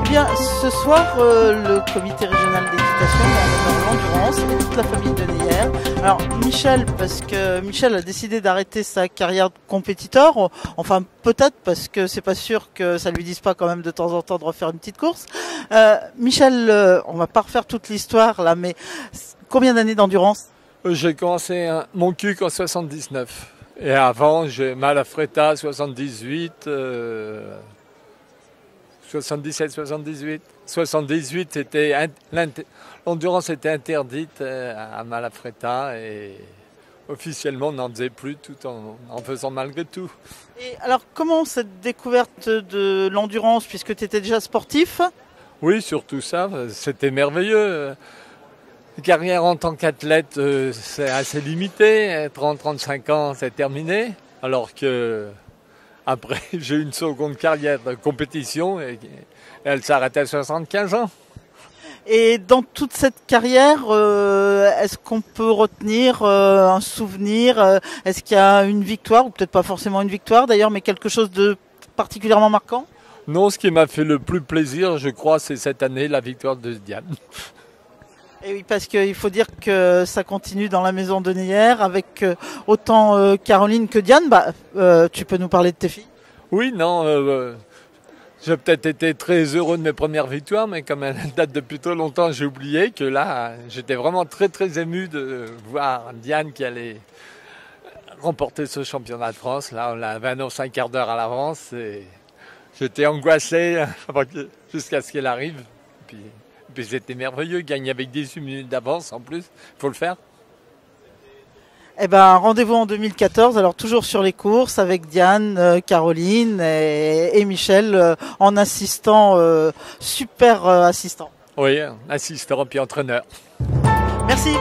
Bien, ce soir, le comité régional d'équitation met en avant l'endurance et toute la famille de Neyer. Alors, Michel, parce que Michel a décidé d'arrêter sa carrière de compétiteur, enfin peut-être parce que c'est pas sûr que ça lui dise pas quand même de temps en temps de refaire une petite course. Michel, on va pas refaire toute l'histoire là, mais combien d'années d'endurance? J'ai commencé mon CUC en 79. Et avant, j'ai Malafretta 78, 77, 78. 78, l'endurance était interdite à Malafretta et officiellement on n'en faisait plus tout en faisant malgré tout. Et alors, comment cette découverte de l'endurance, puisque tu étais déjà sportif? Oui, surtout ça, c'était merveilleux. Carrière en tant qu'athlète, c'est assez limité. 30-35 ans, c'est terminé. Alors que après, j'ai eu une seconde carrière de compétition et elle s'arrête à 75 ans. Et dans toute cette carrière, est-ce qu'on peut retenir un souvenir? Est-ce qu'il y a une victoire, ou peut-être pas forcément une victoire d'ailleurs, mais quelque chose de particulièrement marquant? Non, ce qui m'a fait le plus plaisir, je crois, c'est cette année, la victoire de Diane. Et oui, parce qu'il faut dire que ça continue dans la maison de Neyer avec autant Caroline que Diane. Tu peux nous parler de tes filles? Oui, non, j'ai peut-être été très heureux de mes premières victoires, mais comme elles datent depuis trop longtemps, j'ai oublié que là, j'étais vraiment très très ému de voir Diane qui allait remporter ce championnat de France. Là, on l'avait annoncé un quart d'heure à l'avance et j'étais angoissé jusqu'à ce qu'elle arrive. Puis c'était merveilleux, gagner avec 18 minutes d'avance en plus, il faut le faire. Eh ben, rendez-vous en 2014, alors toujours sur les courses avec Diane, Caroline et Michel en assistant, super assistant. Oui, assistant puis entraîneur. Merci.